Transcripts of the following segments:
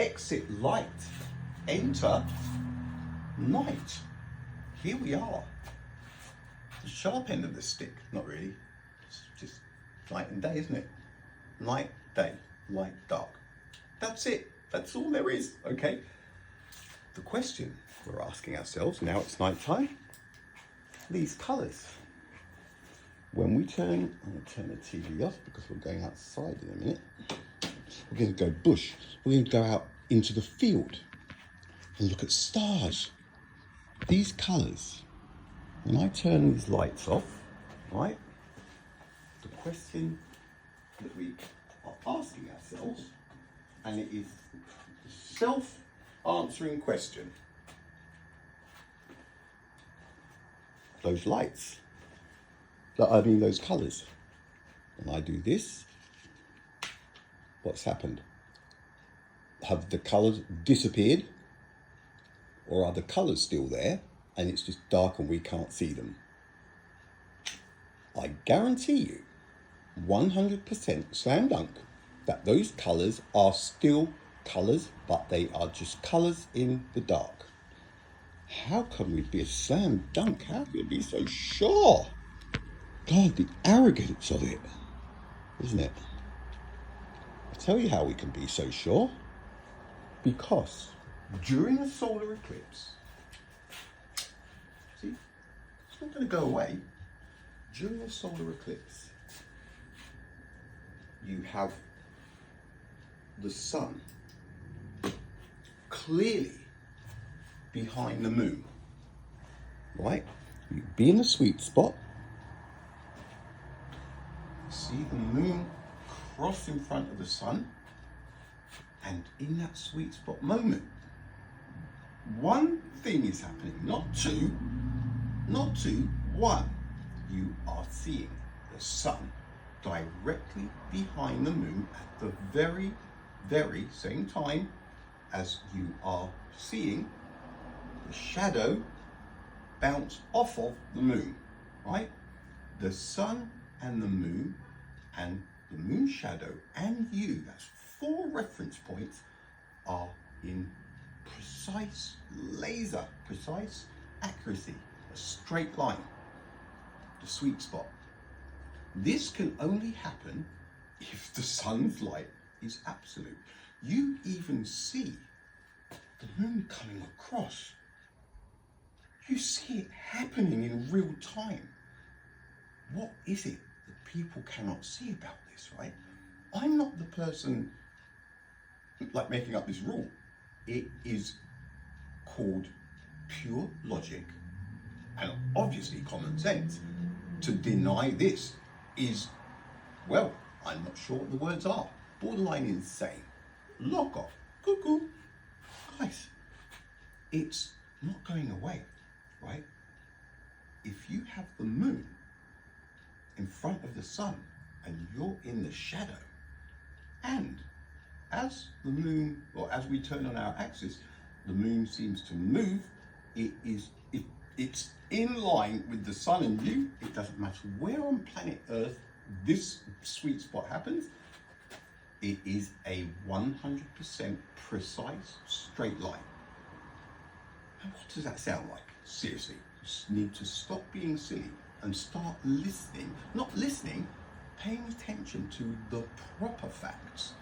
exit light, enter night. Here we are. The sharp end of the stick, not really. It's just night and day, isn't it? Night, day, light, dark. That's it. That's all there is, okay? The question we're asking ourselves, now it's night time, these colours. When we turn, I'm going to turn the TV off because we're going outside in a minute. We're going to go bush. We're going to go out into the field and look at stars. These colours, when I turn these lights off, right, the question that we are asking ourselves, and it is a self-answering question. Those lights, I mean those colours. When I do this, what's happened? Have the colours disappeared? Or are the colours still there and it's just dark and we can't see them? I guarantee you, 100% slam dunk, that those colours are still colours, but they are just colours in the dark. How can we be a slam dunk? How can we be so sure? God, the arrogance of it, isn't it? I'll tell you how we can be so sure. Because during a solar eclipse, see, it's not going to go away. During a solar eclipse, you have the sun clearly behind the moon, right? You be in the sweet spot, see the moon cross in front of the sun, and in that sweet spot moment, one thing is happening, not two, one. You are seeing the sun directly behind the moon at the very, very same time as you are seeing the shadow bounce off of the moon, right? The sun and the moon shadow and you, that's 4 reference points, are in precise accuracy, a straight line, the sweet spot. This can only happen if the sun's light is absolute. You even see the moon coming across. You see it happening in real time. What is it that people cannot see about this, right? I'm not the person like making up this rule. It is called pure logic and obviously common sense. To deny this is, well, I'm not sure what the words are. Borderline insane. Lock off. Cuckoo. Guys, it's not going away, right? If you have the moon in front of the sun and you're in the shadow, and as the moon, or as we turn on our axis, the moon seems to move, it's in line with the sun and you. It doesn't matter where on planet Earth this sweet spot happens. It is a 100% precise straight line. And what does that sound like? Seriously, you just need to stop being silly and start listening. Not listening, paying attention to the proper facts.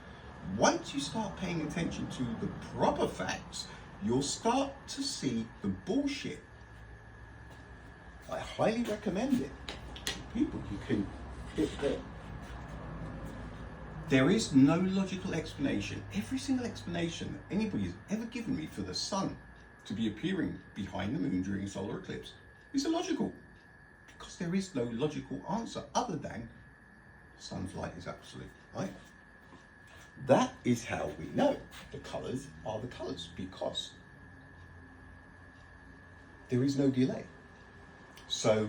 Once you start paying attention to the proper facts, you'll start to see the bullshit. I highly recommend it. People, you can hit there. There is no logical explanation. Every single explanation that anybody has ever given me for the sun to be appearing behind the moon during a solar eclipse is illogical. Because there is no logical answer other than the sun's light is absolute, right? That is how we know the colours are the colours, because there is no delay. So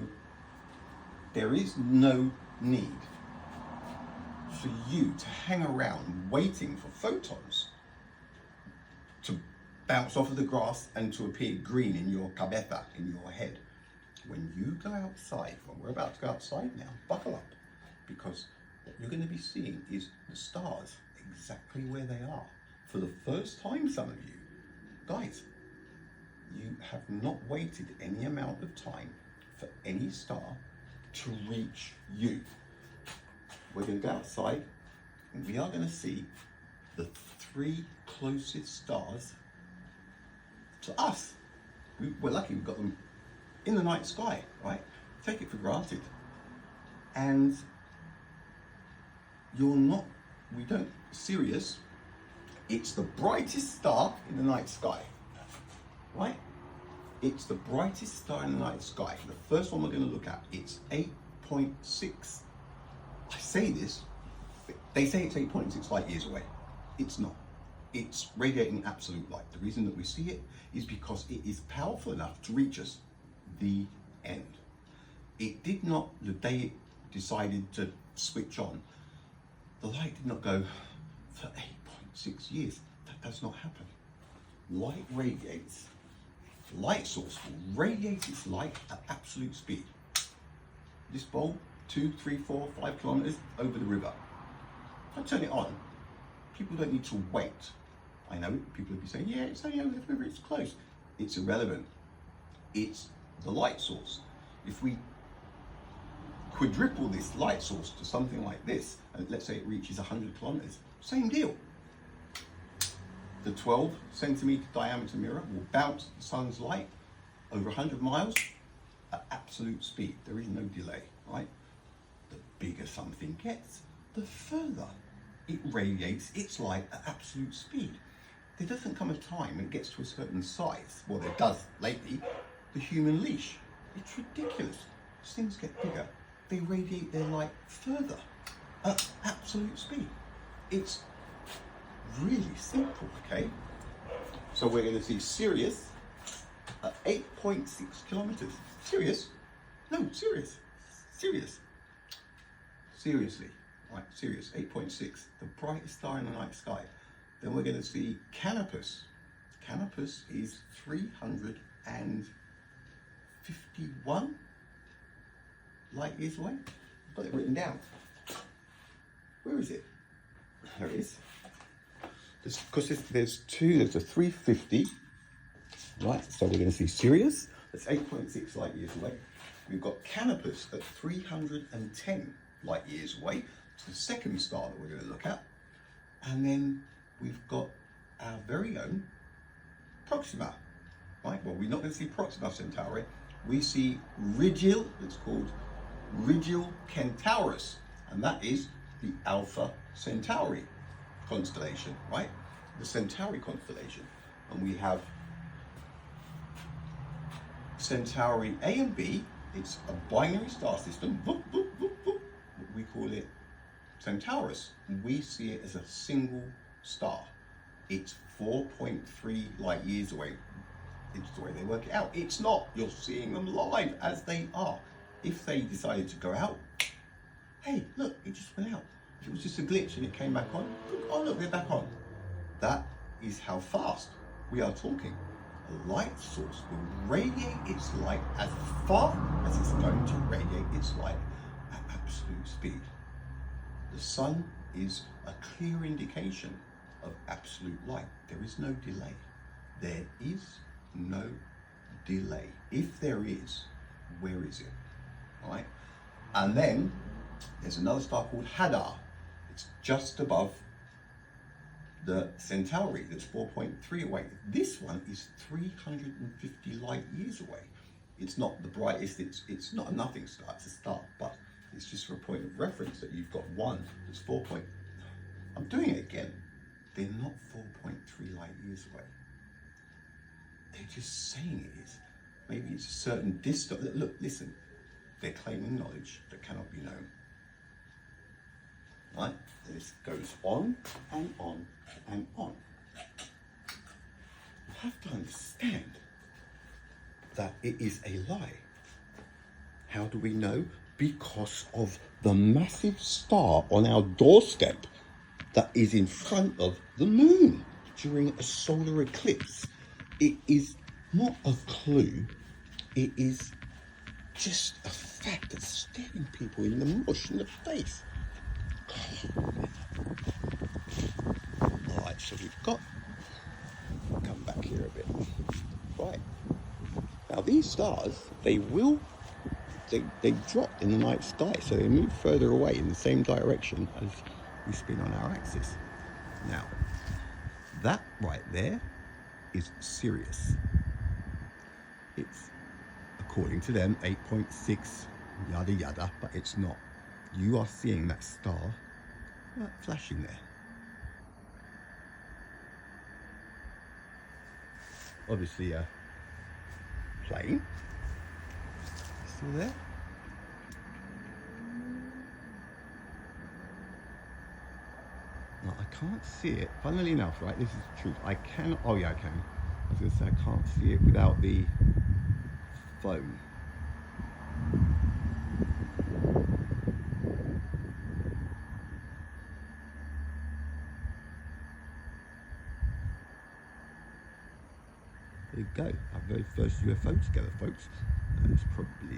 there is no need for you to hang around waiting for photons to bounce off of the grass and to appear green in your cabeza, in your head. When you go outside, when we're about to go outside now, buckle up, because what you're going to be seeing is the stars exactly where they are, for the first time, some of you, guys, you have not waited any amount of time for any star to reach you. We're going to go outside and we are going to see the 3 closest stars to us. We're lucky we've got them in the night sky, right? Take it for granted. And Sirius, it's the brightest star in the night sky, right? It's the brightest star in the night sky. The first one we're going to look at, it's 8.6. I say this, they say it's 8.6 light years away. It's not. It's radiating absolute light. The reason that we see it is because it is powerful enough to reach us. The end. It did not, the day it decided to switch on, the light did not go for 8.6 years. That does not happen. Light radiates. Light source will radiate its light at absolute speed. This bulb, 2, 3, 4, 5 kilometers over the river. If I turn it on, people don't need to wait. I know people will be saying, yeah, it's only over the river, it's close. It's irrelevant. It's the light source. If we quadruple this light source to something like this, and let's say it reaches 100 kilometers, same deal. The 12 centimeter diameter mirror will bounce the sun's light over 100 miles at absolute speed. There is no delay, right? The bigger something gets, the further it radiates its light at absolute speed. There doesn't come a time when it gets to a certain size, well there does lately, the human leash. It's ridiculous. As things get bigger, they radiate their light further at absolute speed. It's really simple, okay? So we're going to see Sirius at 8.6 kilometers. Sirius? No, Sirius. Sirius. Seriously, right, Sirius, 8.6, the brightest star in the night sky. Then we're going to see Canopus. Canopus is 351 light years away. I've got it written down. Where is it? There it is. Because there's two, there's a 350, right? So we're going to see Sirius, that's 8.6 light years away. We've got Canopus at 310 light years away. It's the second star that we're going to look at. And then we've got our very own Proxima, right? Well, we're not going to see Proxima Centauri. We see Rigil, it's called Rigil Kentaurus, and that is the Alpha Centauri constellation, right? The Centauri constellation. And we have Centauri A and B. It's a binary star system. Boop, boop, boop, boop. We call it Centaurus. We see it as a single star. It's 4.3 light years away. It's the way they work it out. It's not. You're seeing them live as they are. If they decided to go out, hey, look, it just went out. If it was just a glitch and it came back on, oh look, they're back on. That is how fast we are talking. A light source will radiate its light as far as it's going to radiate its light at absolute speed. The sun is a clear indication of absolute light. There is no delay. There is no delay. If there is, where is it? All right? And then there's another star called Hadar. It's just above the Centauri, that's 4.3 away. This one is 350 light years away. It's not the brightest, it's not a nothing star, it's a star, but it's just for a point of reference that you've got one that's 4. I'm doing it again. They're not 4.3 light years away. They're just saying it is. Maybe it's a certain distance. Look, listen, they're claiming knowledge that cannot be known. Right? This goes on and on and on. You have to understand that it is a lie. How do we know? Because of the massive star on our doorstep that is in front of the moon during a solar eclipse. It is not a clue, it is just a fact that's staring people in the mush in the face. light. So we've got, come back here a bit. Right. Now these stars, they drop in the night sky, so they move further away in the same direction as we spin on our axis. Now, that right there is Sirius. It's, according to them, 8.6 yada yada, but it's not. You are seeing that star flashing there. Obviously a plane still there. Now, I can't see it. Funnily enough, right, this is the truth. I cannot, oh yeah, I can. I was going to say I can't see it without the phone. There you go, our very first UFO together, folks. And it's probably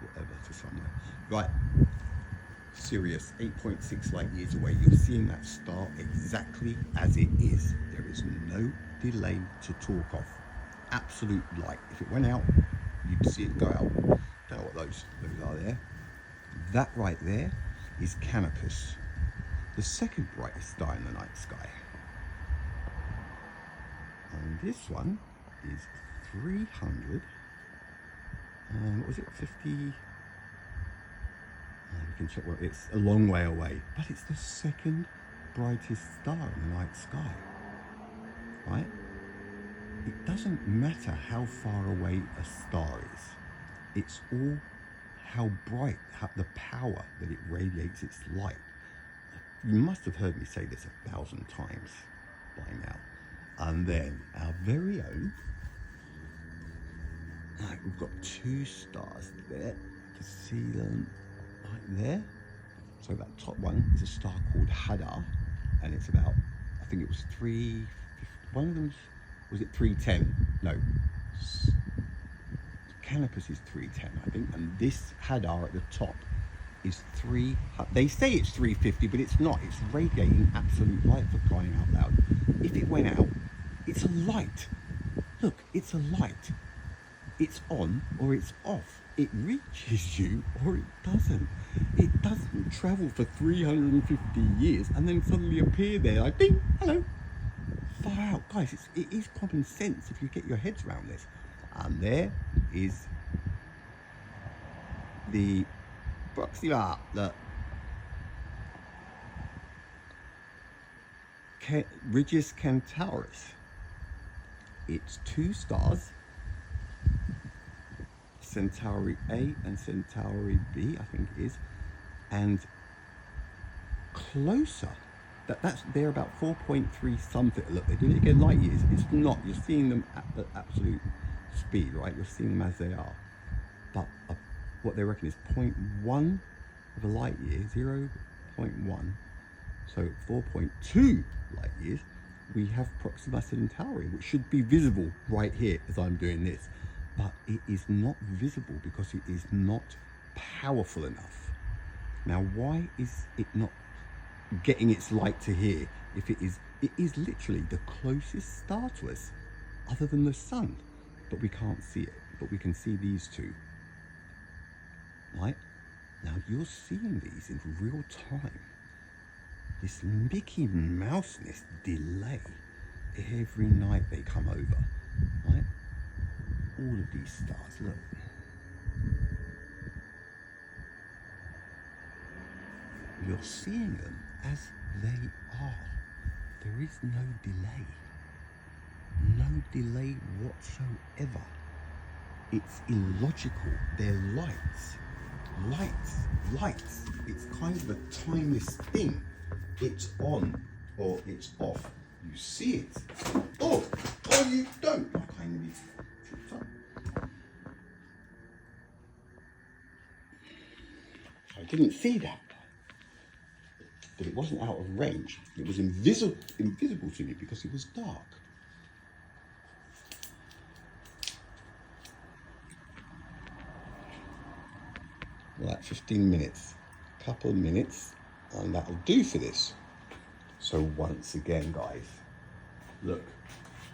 whatever to somewhere. Right, Sirius, 8.6 light years away. You're seeing that star exactly as it is. There is no delay to talk of. Absolute light. If it went out, you'd see it go out. Don't know what those are there. That right there is Canopus, the second brightest star in the night sky. And this one is 300 and what was it, 50, we can check what it's a long way away, but it's the second brightest star in the night sky, right? It doesn't matter how far away a star is, it's all how bright, the power that it radiates its light. You must have heard me say this 1,000 times by now. And then our very own, right, we've got two stars there. You can see them right there. So that top one is a star called Hadar, and it's about, I think it was 350, one of them's, was it 310? No, Canopus is 310, I think, and this Hadar at the top is they say it's 350, but it's not. It's radiating absolute light, for crying out loud. If it went out, it's a light. Look, it's a light. It's on or it's off. It reaches you or it doesn't. It doesn't travel for 350 years and then suddenly appear there like, ding, hello. Far out. Guys, it is common sense if you get your heads around this. And there is the Proxima, the Regis Centaurus. It's two stars, Centauri A and Centauri B, I think it is, and closer. They're about 4.3 something. Look, they're doing it again light years. It's not. You're seeing them at the absolute speed, right? You're seeing them as they are. But what they reckon is 0.1 of a light year, 0.1. So 4.2 light years, we have Proxima Centauri, which should be visible right here as I'm doing this. But it is not visible because it is not powerful enough. Now, why is it not getting its light to here if it is literally the closest star to us other than the sun, but we can't see it, but we can see these two, right? Now you're seeing these in real time. This Mickey Mouseness delay. Every night they come over, right? All of these stars, look. You're seeing them as they are. There is no delay. No delay whatsoever. It's illogical. They're lights. Lights. It's kind of a timeless thing. It's on or it's off. You see it. Or you don't. I kind of need to up. I didn't see that. But it wasn't out of range. It was invisible to me because it was dark. Right, 15 minutes. Couple of minutes, and that'll do for this. So once again, guys, look,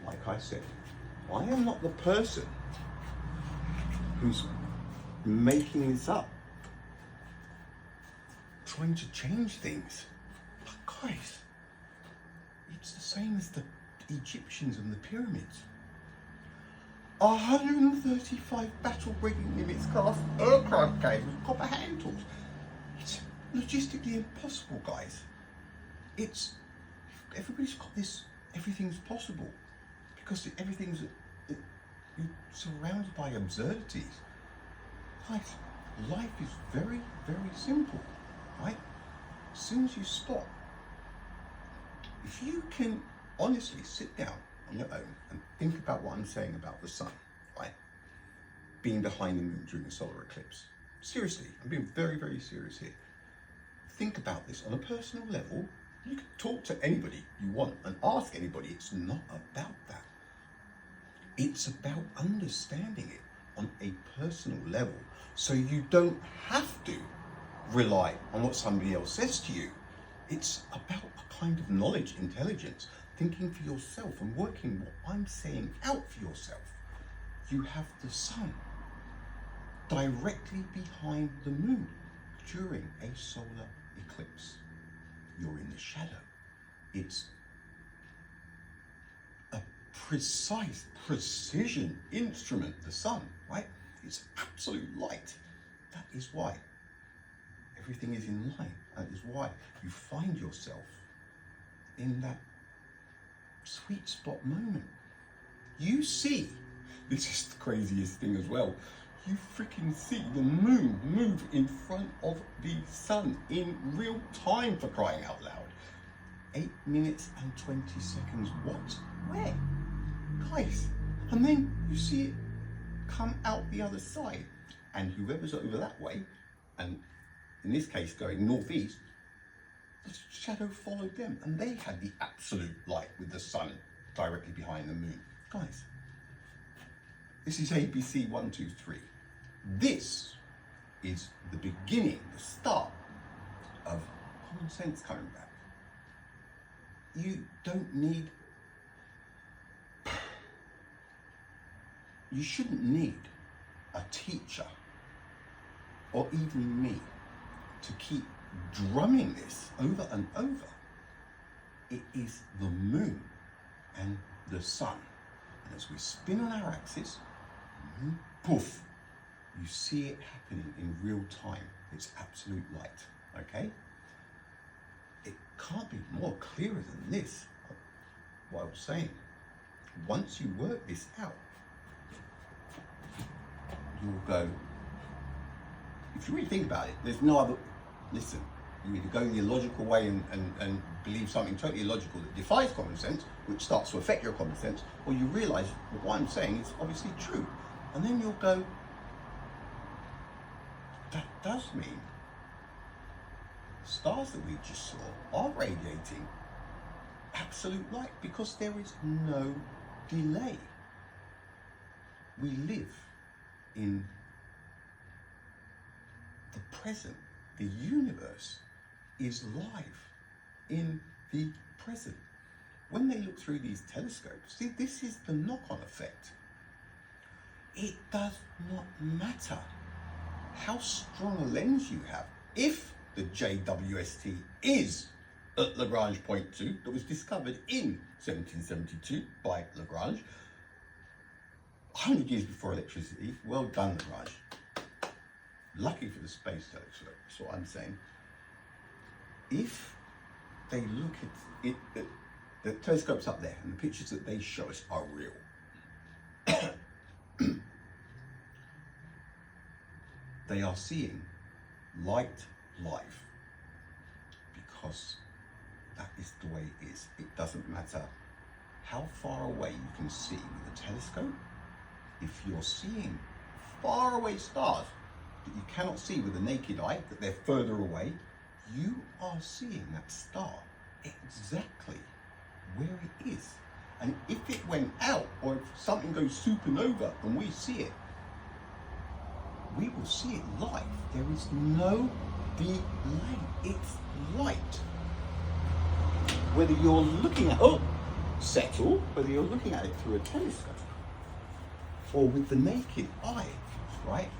like I said, I am not the person who's making this up, trying to change things. But guys, it's the same as the Egyptians and the pyramids. 135 battle-breaking Nimitz class aircraft carriers with copper hand tools. It's logistically impossible, guys. Everybody's got this, everything's possible, because everything's, you're surrounded by absurdities. Guys, life is very, very simple, right? As soon as you stop, if you can honestly sit down on your own and think about what I'm saying about the sun, right? Being behind the moon during a solar eclipse. Seriously, I'm being very, very serious here. Think about this on a personal level. You can talk to anybody you want and ask anybody. It's not about that. It's about understanding it on a personal level, so you don't have to rely on what somebody else says to you. It's about a kind of knowledge, intelligence, thinking for yourself and working what I'm saying out for yourself. You have the sun directly behind the moon during a solar eclipse. You're in the shadow. It's a precise, precision instrument, the sun, right? It's absolute light. That is why everything is in line. That is why you find yourself in that sweet spot moment. You see, this is the craziest thing as well, you freaking see the moon move in front of the sun in real time, for crying out loud. 8 minutes and 20 seconds. What? Where? Guys, and then you see it come out the other side, and whoever's over that way, and in this case going northeast, the shadow followed them, and they had the absolute light with the sun directly behind the moon. Guys, this is ABC 1, 2, 3. This is the beginning, the start of common sense coming back. You don't need, you shouldn't need a teacher or even me to keep drumming this over and over. It is the moon and the sun. And as we spin on our axis, poof, you see it happening in real time. It's absolute light, okay? It can't be more clearer than this, what I was saying. Once you work this out, you'll go, if you really think about it, there's no other, listen, you either go the illogical way and believe something totally illogical that defies common sense, which starts to affect your common sense, or you realize that what I'm saying is obviously true. And then you'll go, that does mean stars that we just saw are radiating absolute light, because there is no delay. We live in the present. The universe is live in the present. When they look through these telescopes, see, this is the knock-on effect. It does not matter how strong a lens you have. If the JWST is at Lagrange point 2, that was discovered in 1772 by Lagrange, 100 years before electricity, well done, Lagrange. Lucky for the space telescope, that's what I'm saying. If they look at it, the telescope's up there, and the pictures that they show us are real. They are seeing light live, because that is the way it is. It doesn't matter how far away you can see with a telescope. If you're seeing far away stars that you cannot see with the naked eye, that they're further away, you are seeing that star exactly where it is. And if it went out, or if something goes supernova and we see it, we will see it live. There is no delay. It's light. whether you're looking at, settle, whether you're looking at it through a telescope or with the naked eye, right?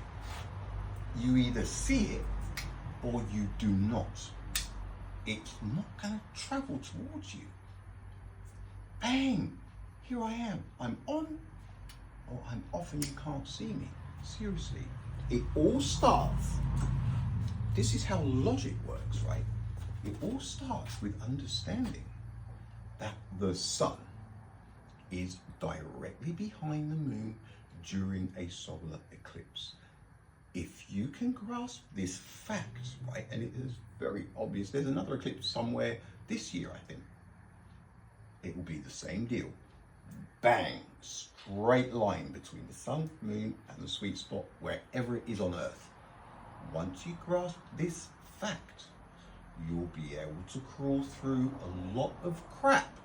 You either see it or you do not. It's not going to travel towards you. Bang! Here I am. I'm on or I'm off and you can't see me. Seriously. It all starts, this is how logic works, right? It all starts with understanding that the sun is directly behind the moon during a solar eclipse. If you can grasp this fact, right, and it is very obvious, there's another eclipse somewhere this year, I think. It will be the same deal. Bang, straight line between the sun, moon, and the sweet spot wherever it is on Earth. Once you grasp this fact, you'll be able to crawl through a lot of crap.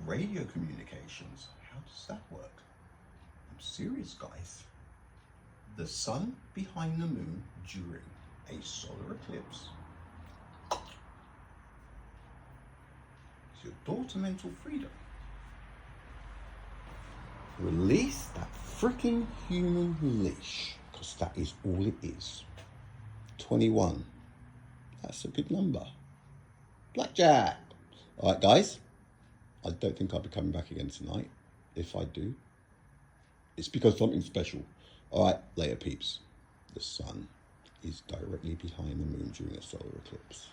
Radio communications, how does that work? I'm serious, guys. The sun behind the moon during a solar eclipse is your door to mental freedom. Release that freaking human leash, because that is all it is. 21. That's a good number. Blackjack. All right, guys. I don't think I'll be coming back again tonight. If I do, it's because something special. All right, later, peeps. The sun is directly behind the moon during a solar eclipse.